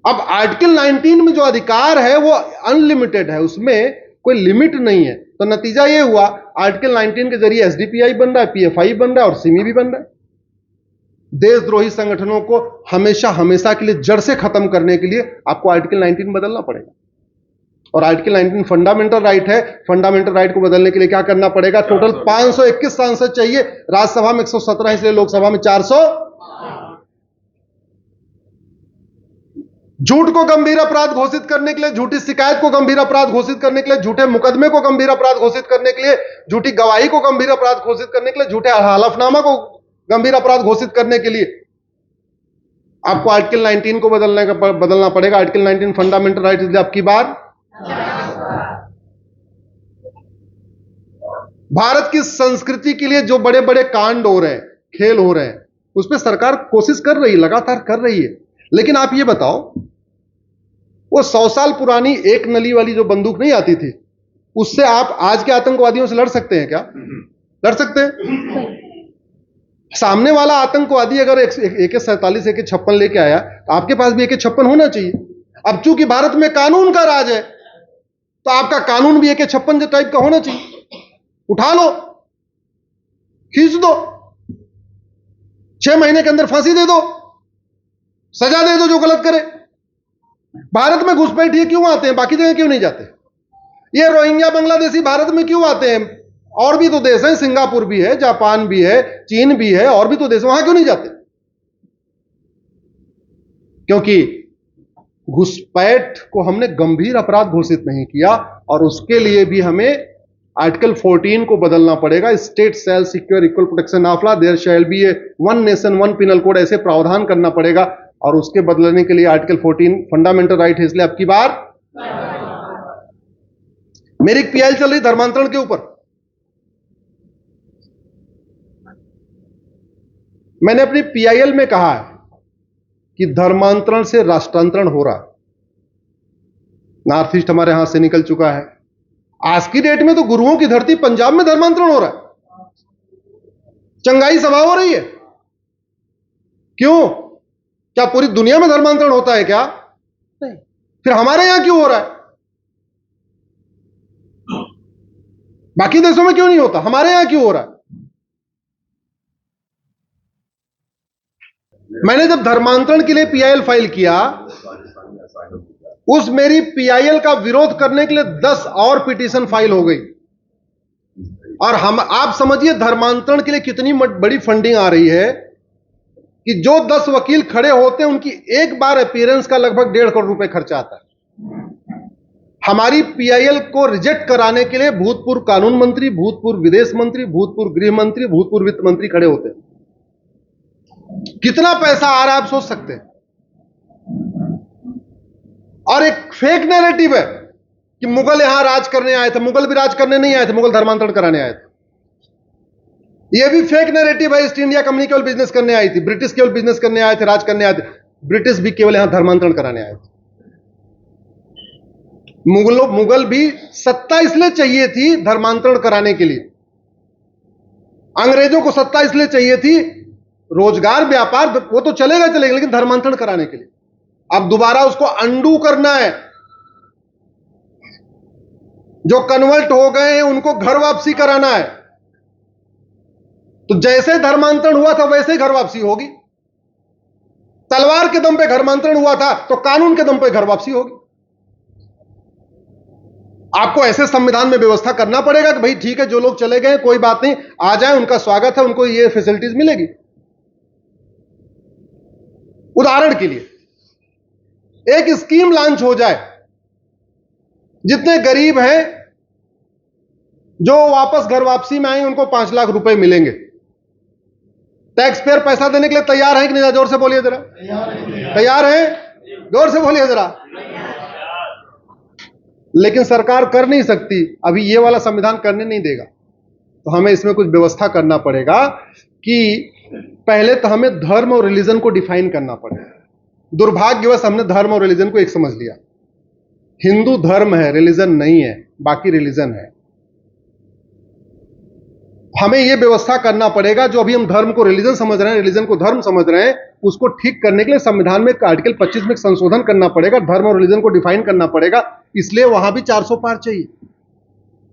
अब आर्टिकल 19 में जो अधिकार है वो अनलिमिटेड है, उसमें कोई लिमिट नहीं है। तो नतीजा ये हुआ आर्टिकल 19 के जरिए एसडीपीआई बन रहा है, पीएफआई बन रहा है और सिमी भी बन रहा है। देशद्रोही संगठनों को हमेशा हमेशा के लिए जड़ से खत्म करने के लिए आपको आर्टिकल 19 बदलना पड़ेगा। और आर्टिकल 19 फंडामेंटल राइट है। फंडामेंटल राइट को बदलने के लिए क्या करना पड़ेगा? टोटल 521 सांसद चाहिए, राज्यसभा में 117, इसलिए लोकसभा में 400। झूठ को गंभीर अपराध घोषित करने के लिए, झूठी शिकायत को गंभीर अपराध घोषित करने के लिए, झूठे मुकदमे को गंभीर अपराध घोषित करने के लिए, झूठी गवाही को गंभीर अपराध घोषित करने के लिए, झूठे हलफनामा को गंभीर अपराध घोषित करने के लिए आपको आर्टिकल 19 को बदलना पड़ेगा। आर्टिकल 19 फंडामेंटल राइट, इसलिए आपकी बार भारत की संस्कृति के लिए जो बड़े बड़े कांड हो रहे हैं, खेल हो रहे हैं, उस पर सरकार कोशिश कर रही है, लगातार कर रही है। लेकिन आप ये बताओ, वो 100 साल पुरानी एक नली वाली जो बंदूक नहीं आती थी, उससे आप आज के आतंकवादियों से लड़ सकते हैं क्या? लड़ सकते हैं? सामने वाला आतंकवादी अगर AK-47 AK-56 लेके आया तो आपके पास भी AK-56 होना चाहिए। अब चूंकि भारत में कानून का राज है तो आपका कानून भी AK-56 टाइप का होना चाहिए। उठा लो, खींच दो, 6 महीने के अंदर फांसी दे दो, सजा दे दो जो गलत करे। भारत में घुसपैठिए क्यों आते हैं, बाकी जगह क्यों नहीं जाते? ये रोहिंग्या बांग्लादेशी भारत में क्यों आते हैं? और भी तो देश हैं, सिंगापुर भी है, जापान भी है, चीन भी है, और भी तो देश, वहां क्यों नहीं जाते? क्योंकि घुसपैठ को हमने गंभीर अपराध घोषित नहीं किया, और उसके लिए भी हमें आर्टिकल 14 को बदलना पड़ेगा। State shall secure equal protection of law, there shall be a one nation one penal code, ऐसे प्रावधान करना पड़ेगा। और उसके बदलने के लिए आर्टिकल 14 फंडामेंटल राइट है। इसलिए अब की बार मेरी एक पीआईएल चल रही धर्मांतरण के ऊपर। मैंने अपनी पीआईएल में कहा है कि धर्मांतरण से राष्ट्रांतरण हो रहा है। नॉर्थ ईस्ट हमारे हाथ से निकल चुका है। आज की डेट में तो गुरुओं की धरती पंजाब में धर्मांतरण हो रहा है। चंगाई सभा हो रही है। क्यों? क्या पूरी दुनिया में धर्मांतरण होता है क्या? नहीं। फिर हमारे यहां क्यों हो रहा है? बाकी देशों में क्यों नहीं होता, हमारे यहां क्यों हो रहा है? मैंने जब धर्मांतरण के लिए पीआईएल फाइल किया, उस मेरी पीआईएल का विरोध करने के लिए 10 और पिटीशन फाइल हो गई। और आप समझिए धर्मांतरण के लिए कितनी बड़ी फंडिंग आ रही है कि जो 10 वकील खड़े होते हैं उनकी एक बार अपीयरेंस का लगभग 1.5 करोड़ रुपए खर्चा आता है। हमारी पीआईएल को रिजेक्ट कराने के लिए भूतपूर्व कानून मंत्री, भूतपूर्व विदेश मंत्री, भूतपूर्व गृह मंत्री, भूतपूर्व वित्त मंत्री खड़े होते हैं। कितना पैसा आ रहा है आप सोच सकते हैं। और एक फेक नैरेटिव है कि मुगल यहां राज करने आए थे। मुगल भी राज करने नहीं आए थे, मुगल धर्मांतरण कराने आए थे। यह भी फेक नैरेटिव है। ईस्ट इंडिया कंपनी केवल बिजनेस करने आई थी, ब्रिटिश केवल बिजनेस करने आए थे, राज करने आए थे। ब्रिटिश भी केवल यहां धर्मांतरण कराने आए थे। मुगल भी सत्ता इसलिए चाहिए थी धर्मांतरण कराने के लिए। अंग्रेजों को सत्ता इसलिए चाहिए थी, रोजगार व्यापार वो तो चलेगा, लेकिन धर्मांतरण कराने के लिए। अब दोबारा उसको अंडू करना है। जो कन्वर्ट हो गए हैं उनको घर वापसी कराना है। तो जैसे धर्मांतरण हुआ था वैसे ही घर वापसी होगी। तलवार के दम पे धर्मांतरण हुआ था तो कानून के दम पे घर वापसी होगी। आपको ऐसे संविधान में व्यवस्था करना पड़ेगा कि भाई ठीक है, जो लोग चले गए कोई बात नहीं, आ जाए, उनका स्वागत है, उनको ये फैसिलिटीज मिलेगी। उदाहरण के लिए एक स्कीम लॉन्च हो जाए, जितने गरीब हैं जो वापस घर वापसी में आए उनको 5 लाख रुपए मिलेंगे। टैक्स पेयर पैसा देने के लिए तैयार है कि नहीं? जोर से बोलिए जरा। तैयार है? जोर से बोलिए जरा। लेकिन सरकार कर नहीं सकती, अभी ये वाला संविधान करने नहीं देगा। तो हमें इसमें कुछ व्यवस्था करना पड़ेगा कि पहले तो हमें धर्म और रिलीजन को डिफाइन करना पड़ेगा। दुर्भाग्यवश हमने धर्म और रिलीजन को एक समझ लिया। हिंदू धर्म है, रिलीजन नहीं है, बाकी रिलीजन है। हमें यह व्यवस्था करना पड़ेगा, जो अभी हम धर्म को रिलीजन समझ रहे हैं, रिलीजन को धर्म समझ रहे हैं, उसको ठीक करने के लिए संविधान में आर्टिकल 25 में संशोधन करना पड़ेगा। धर्म और रिलीजन को डिफाइन करना पड़ेगा। इसलिए वहां भी 400 पार चाहिए।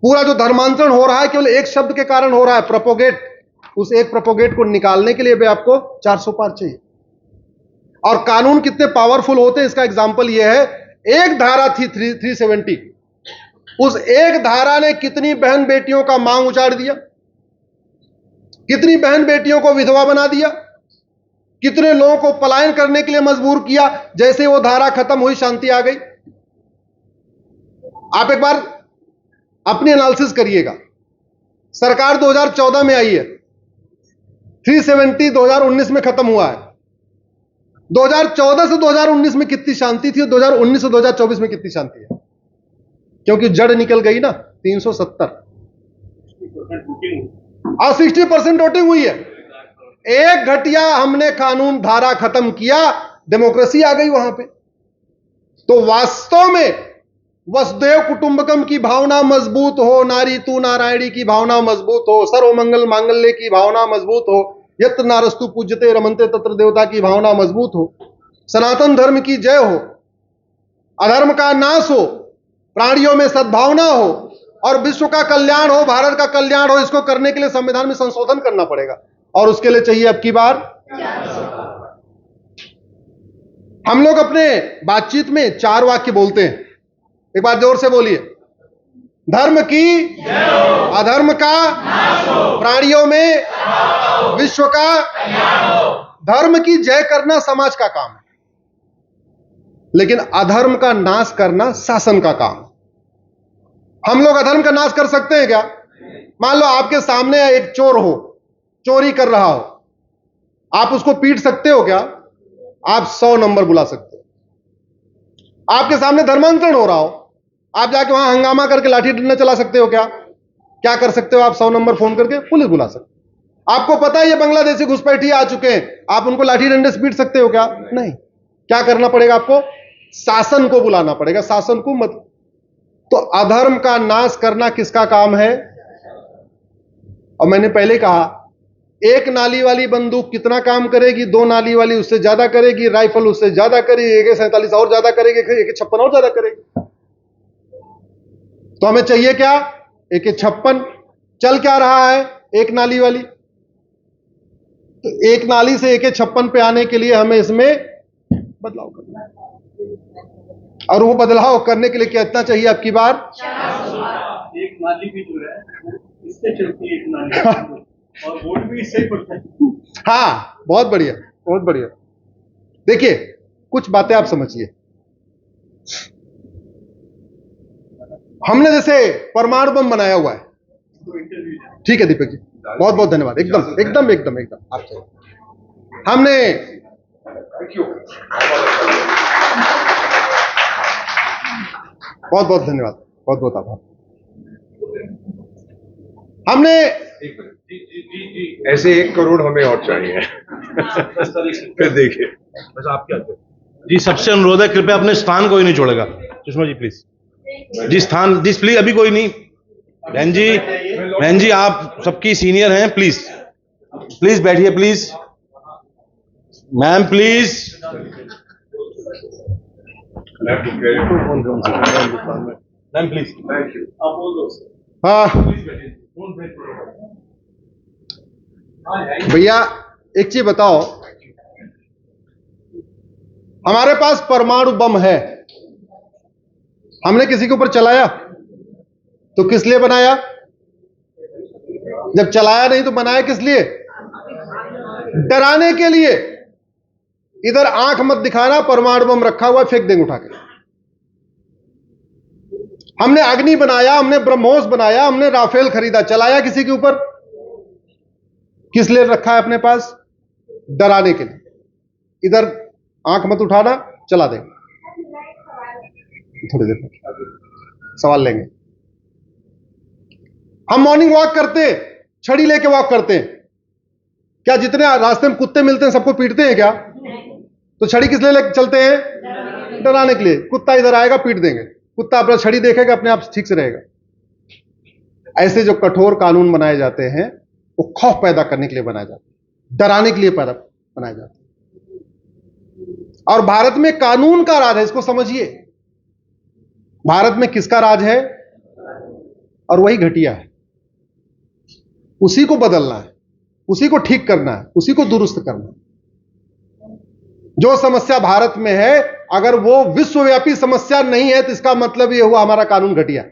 पूरा जो धर्मांतरण हो रहा है केवल एक शब्द के कारण हो रहा है, प्रोपोगेट। उस एक प्रोपोगेट को निकालने के लिए भी आपको 400 पार चाहिए। और कानून कितने पावरफुल होते हैं इसका एग्जाम्पल यह है, एक धारा थी 370, उस एक धारा ने कितनी बहन बेटियों का मांग उजाड़ दिया, कितनी बहन बेटियों को विधवा बना दिया, कितने लोगों को पलायन करने के लिए मजबूर किया। जैसे वो धारा खत्म हुई, शांति आ गई। आप एक बार अपनी एनालिसिस करिएगा। सरकार 2014 में आई है, 370 2019 में खत्म हुआ है। 2014 से 2019 में कितनी शांति थी और 2019 से 2024 में कितनी शांति है? क्योंकि जड़ निकल गई ना, 370 और 60% वोटिंग हुई है। एक घटिया हमने कानून धारा खत्म किया, डेमोक्रेसी आ गई वहां पे। तो वास्तव में वसुधैव कुटुंबकम की भावना मजबूत हो, नारी तू नारायणी की भावना मजबूत हो, सर्वमंगल मांगल्य की भावना मजबूत हो, यत्र नारस्तु पूज्यते रमन्ते तत्र देवता की भावना मजबूत हो, सनातन धर्म की जय हो, अधर्म का नाश हो, प्राणियों में सद्भावना हो और विश्व का कल्याण हो, भारत का कल्याण हो। इसको करने के लिए संविधान में संशोधन करना पड़ेगा और उसके लिए चाहिए अब की बार। हम लोग अपने बातचीत में 4 वाक्य बोलते हैं। एक बार जोर से बोलिए। धर्म की, अधर्म का, प्राणियों में, विश्व का। धर्म की जय करना समाज का काम है, लेकिन अधर्म का नाश करना शासन का काम है। हम लोग अधर्म का नाश कर सकते हैं क्या? मान लो आपके सामने एक चोर हो, चोरी कर रहा हो, आप उसको पीट सकते हो क्या? आप 100 नंबर बुला सकते हो। आपके सामने धर्मांतरण हो रहा हो, आप जाके वहां हंगामा करके लाठी डंडा चला सकते हो क्या? क्या कर सकते हो आप? 100 नंबर फोन करके पुलिस बुला सकते हो। आपको पता है ये बांग्लादेशी घुसपैठी आ चुके हैं, आप उनको लाठी डंडे से पीट सकते हो क्या? नहीं। क्या करना पड़ेगा आपको? शासन को बुलाना पड़ेगा, शासन को मत। तो अधर्म का नाश करना किसका काम है? और मैंने पहले कहा, एक नाली वाली बंदूक कितना काम करेगी, 2 नाली वाली उससे ज्यादा करेगी, राइफल उससे ज्यादा करेगी, AK-47 और ज्यादा करेगी, AK-56 और ज्यादा करेगी। तो हमें चाहिए क्या? AK-56। चल क्या रहा है? एक नाली वाली। तो एक नाली से AK-56 पे आने के लिए हमें इसमें बदलाव करना है। और वो बदलाव करने के लिए कितना चाहिए आपकी बार? एक नाली भी जो है इससे चलती है, एक नाली और वोट भी इससे ही पड़ता है। हाँ, बहुत बढ़िया, बहुत बढ़िया। देखिए, कुछ बातें आप समझिए। हमने जैसे परमाणु बम बनाया हुआ है, तो इंटरव्यू ठीक है दीपक जी, बहुत बहुत धन्यवाद, एकदम एकदम एकदम एकदम आप सही। हमने बहुत बहुत धन्यवाद, बहुत बहुत आभार। हमने ऐसे 1 करोड़ हमें और चाहिए। फिर देखिए बस आप क्या जी, सबसे अनुरोध है कृपया अपने स्थान कोई नहीं छोड़ेगा। सुषमा जी प्लीज, जी स्थान जी प्लीज, अभी कोई नहीं। बहन जी आप सबकी सीनियर हैं, प्लीज प्लीज बैठिए please. Ma'am please. Ma'am please. आप बोल दो सर। हाँ भैया एक चीज बताओ, हमारे पास परमाणु बम है, हमने किसी के ऊपर चलाया तो किस लिए बनाया? जब चलाया नहीं तो बनाया किस लिए? डराने के लिए। इधर आंख मत दिखाना, परमाणु बम रखा हुआ फेंक देंगे उठा के। हमने अग्नि बनाया, हमने ब्रह्मोस बनाया, हमने राफेल खरीदा, चलाया किसी के ऊपर? किस लिए रखा है अपने पास? डराने के लिए। इधर आंख मत उठाना, चला देंगे, थोड़ी देर में सवाल लेंगे। हम मॉर्निंग वॉक करते हैं, छड़ी लेके वॉक करते हैं, क्या जितने रास्ते में कुत्ते मिलते हैं सबको पीटते हैं क्या? तो छड़ी किस लिए लेके चलते हैं? डराने के लिए। कुत्ता इधर आएगा पीट देंगे, कुत्ता अपना छड़ी देखेगा अपने आप ठीक से रहेगा। ऐसे जो कठोर कानून बनाए जाते हैं वो खौफ पैदा करने के लिए बनाए जाते हैं, डराने के लिए बनाए जाते हैं। और भारत में कानून का राज है, इसको समझिए। भारत में किसका राज है? और वही घटिया है, उसी को बदलना है, उसी को ठीक करना है, उसी को दुरुस्त करना है। जो समस्या भारत में है अगर वो विश्वव्यापी समस्या नहीं है तो इसका मतलब यह हुआ हमारा कानून घटिया।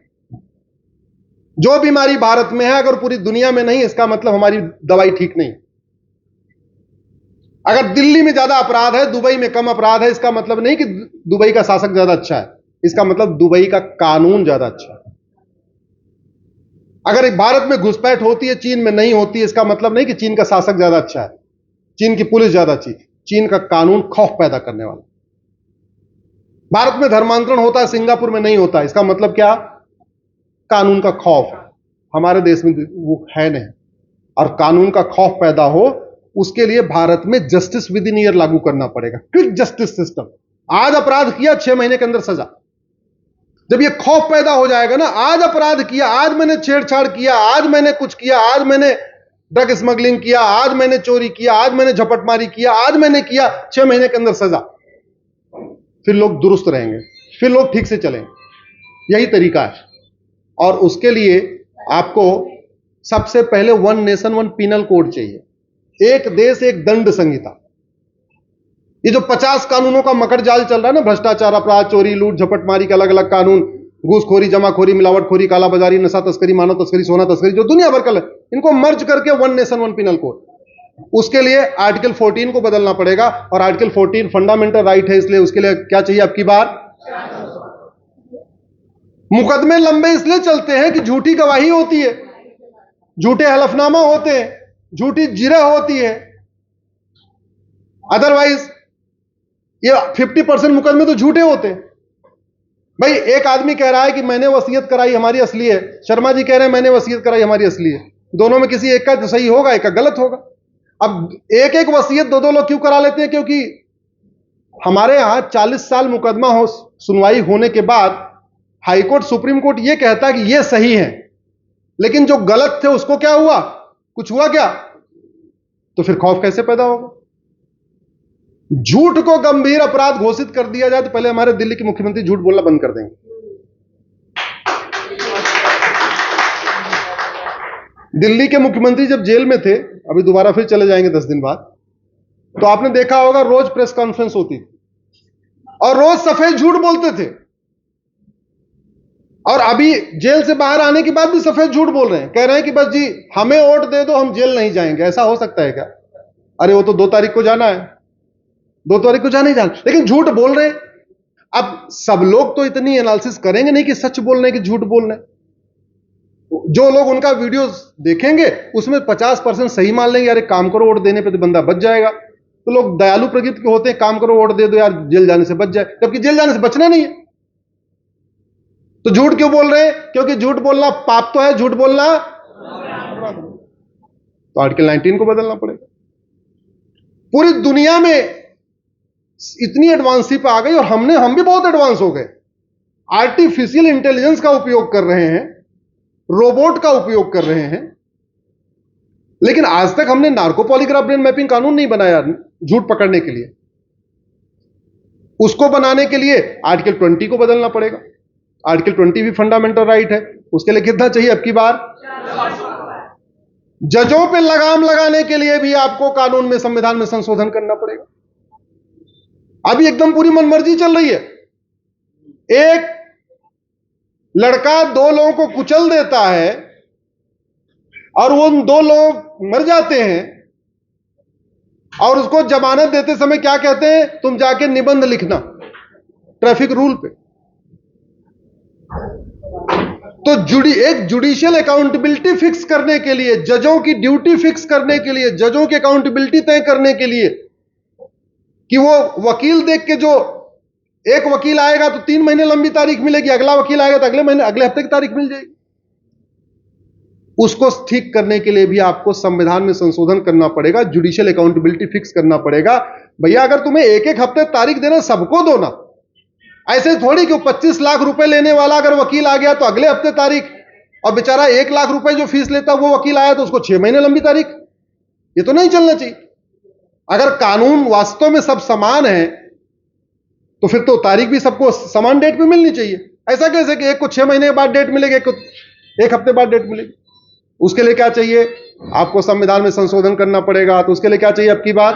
जो बीमारी भारत में है अगर पूरी दुनिया में नहीं, इसका मतलब हमारी दवाई ठीक नहीं। अगर दिल्ली में ज्यादा अपराध है, दुबई में कम अपराध है, इसका मतलब नहीं कि दुबई का शासक ज्यादा अच्छा है, इसका मतलब दुबई का कानून ज्यादा अच्छा है। अगर भारत में घुसपैठ होती है, चीन में नहीं होती, इसका मतलब नहीं कि चीन का शासक ज्यादा अच्छा है, चीन की पुलिस ज्यादा अच्छी। चीन का कानून खौफ पैदा करने वाला। भारत में धर्मांतरण होता है, सिंगापुर में नहीं होता, इसका मतलब क्या? कानून का खौफ है। हमारे देश में वो है नहीं। और कानून का खौफ पैदा हो उसके लिए भारत में जस्टिस विद इन ईयर लागू करना पड़ेगा, क्विक जस्टिस सिस्टम। आज अपराध किया 6 महीने के अंदर सजा। जब ये खौफ पैदा हो जाएगा ना, आज अपराध किया, आज मैंने छेड़छाड़ किया, आज मैंने कुछ किया, आज मैंने ड्रग स्मगलिंग किया, आज मैंने चोरी किया, आज मैंने झपटमारी किया, आज मैंने किया, 6 महीने के अंदर सजा। फिर लोग दुरुस्त रहेंगे, फिर लोग ठीक से चलेंगे। यही तरीका है। और उसके लिए आपको सबसे पहले 1 नेशन 1 पीनल कोड चाहिए, एक देश एक दंड संहिता। ये जो 50 कानूनों का मकर जाल चल रहा है ना, भ्रष्टाचार, अपराध, चोरी, लूट, झपटमारी के अलग अलग कानून, घूसखोरी, जमाखोरी, मिलावटखोरी, कालाबाजारी, नशा तस्करी, मानव तस्करी, सोना तस्करी, जो दुनिया भर का, इनको मर्ज करके 1 नेशन 1 पीनल कोड। उसके लिए आर्टिकल 14 को बदलना पड़ेगा। और आर्टिकल 14 फंडामेंटल राइट है, इसलिए उसके लिए क्या चाहिए आपकी बार? मुकदमे लंबे इसलिए चलते हैं कि झूठी गवाही होती है, झूठे हलफनामा होते हैं, झूठी जिरह होती है। अदरवाइज ये 50% मुकदमे तो झूठे होते हैं। भाई एक आदमी कह रहा है कि मैंने वसीयत कराई, हमारी असली है। शर्मा जी कह रहे हैं मैंने वसीयत कराई, हमारी असली है। दोनों में किसी एक का तो सही होगा, एक का गलत होगा। अब एक एक वसीयत दो लोग क्यों करा लेते हैं? क्योंकि हमारे यहां 40 साल मुकदमा हो सुनवाई होने के बाद हाईकोर्ट, सुप्रीम कोर्ट ये कहता है कि ये सही है, लेकिन जो गलत थे उसको क्या हुआ? कुछ हुआ क्या? तो फिर खौफ कैसे पैदा होगा? झूठ को गंभीर अपराध घोषित कर दिया जाए तो पहले हमारे दिल्ली के मुख्यमंत्री झूठ बोलना बंद कर देंगे। दिल्ली के मुख्यमंत्री जब जेल में थे, अभी दोबारा फिर चले जाएंगे 10 दिन बाद, तो आपने देखा होगा रोज प्रेस कॉन्फ्रेंस होती थी और रोज सफेद झूठ बोलते थे। और अभी जेल से बाहर आने के बाद भी सफेद झूठ बोल रहे हैं, कह रहे हैं कि बस जी हमें वोट दे दो, हम जेल नहीं जाएंगे। ऐसा हो सकता है क्या? अरे वो तो 2 तारीख को जाना है, 2 तारीख को जाना ही जाना, लेकिन झूठ बोल रहे हैं। अब सब लोग तो इतनी एनालिसिस करेंगे नहीं कि सच बोलने की झूठ बोलने। जो लोग उनका वीडियो देखेंगे उसमें 50% सही मान लेंगे, यार एक काम करो वोट देने पे तो बंदा बच जाएगा। तो लोग दयालु प्रकृति के होते हैं, काम करो वोट दे दो यार जेल जाने से बच जाए, जबकि जेल जाने से बचना नहीं है। तो झूठ क्यों बोल रहे हैं? क्योंकि झूठ बोलना पाप तो है, झूठ बोलना तो आर्टिकल 19 को बदलना पड़ेगा। पूरी दुनिया में इतनी एडवांसी पे आ गई और हम भी बहुत एडवांस हो गए। आर्टिफिशियल इंटेलिजेंस का उपयोग कर रहे हैं, रोबोट का उपयोग कर रहे हैं, लेकिन आज तक हमने नार्को पॉलीग्राफ ब्रेन मैपिंग कानून नहीं बनाया झूठ पकड़ने के लिए। उसको बनाने के लिए आर्टिकल 20 को बदलना पड़ेगा। आर्टिकल 20 भी फंडामेंटल राइट है, उसके लिए कितना चाहिए अब की बार? जजों पे लगाम लगाने के लिए भी आपको कानून में, संविधान में संशोधन करना पड़ेगा। अभी एकदम पूरी मनमर्जी चल रही है। एक लड़का दो लोगों को कुचल देता है और वो उन दो लोग मर जाते हैं और उसको जमानत देते समय क्या कहते हैं? तुम जाके निबंध लिखना ट्रैफिक रूल पे। तो एक जुडिशियल अकाउंटेबिलिटी फिक्स करने के लिए, जजों की ड्यूटी फिक्स करने के लिए, जजों की अकाउंटेबिलिटी तय करने के लिए कि वो वकील देख के, जो एक वकील आएगा तो 3 महीने लंबी तारीख मिलेगी, अगला वकील आएगा तो अगले महीने, अगले हफ्ते की तारीख मिल जाएगी। उसको ठीक करने के लिए भी आपको संविधान में संशोधन करना पड़ेगा, जुडिशियल अकाउंटेबिलिटी फिक्स करना पड़ेगा। भैया अगर तुम्हें एक एक हफ्ते तारीख देना, सबको दो ना। ऐसे थोड़ी कि 25 लाख रुपए लेने वाला अगर वकील आ गया तो अगले हफ्ते तारीख, और बेचारा 1 लाख रुपए जो फीस लेता वो वकील आया तो उसको 6 महीने लंबी तारीख। ये तो नहीं चलना चाहिए। अगर कानून वास्तव में सब समान है तो फिर तो तारीख भी सबको समान डेट पे मिलनी चाहिए। ऐसा कैसे कि एक को 6 महीने बाद डेट मिलेगी, एक को 1 हफ्ते बाद डेट मिलेगी? उसके लिए क्या चाहिए? आपको संविधान में संशोधन करना पड़ेगा। तो उसके लिए क्या चाहिए अब की बात?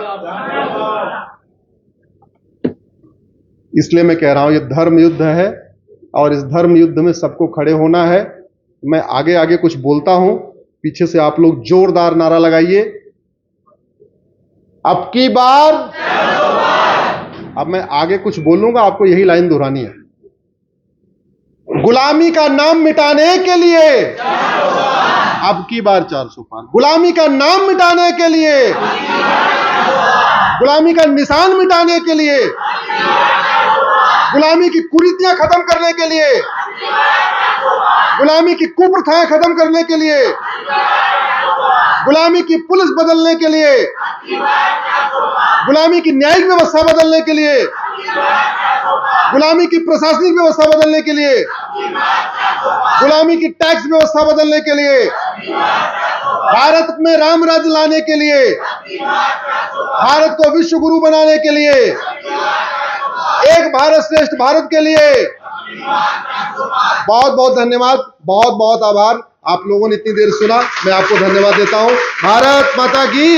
इसलिए मैं कह रहा हूं ये धर्म युद्ध है और इस धर्म युद्ध में सबको खड़े होना है। मैं आगे आगे कुछ बोलता हूं, पीछे से आप लोग जोरदार नारा लगाइए, अब की बार। अब मैं आगे कुछ बोलूंगा, आपको यही लाइन दोहरानी है। गुलामी का नाम मिटाने के लिए अब की बार 400 पार। गुलामी का नाम मिटाने के लिए, गुलामी का निशान मिटाने के लिए, गुलामी की कुरीतियां खत्म करने के लिए, गुलामी की कुप्रथाएं खत्म करने के लिए, गुलामी की पुलिस बदलने के लिए, गुलामी की न्यायिक व्यवस्था बदलने के लिए, गुलामी की प्रशासनिक व्यवस्था बदलने के लिए, गुलामी की टैक्स व्यवस्था बदलने के लिए, भारत में राम राज्य लाने के लिए, भारत को विश्व गुरु बनाने के लिए, एक भारत श्रेष्ठ भारत के लिए बहुत बहुत धन्यवाद, बहुत बहुत आभार। आप लोगों ने इतनी देर सुना, मैं आपको धन्यवाद देता हूं। भारत माता की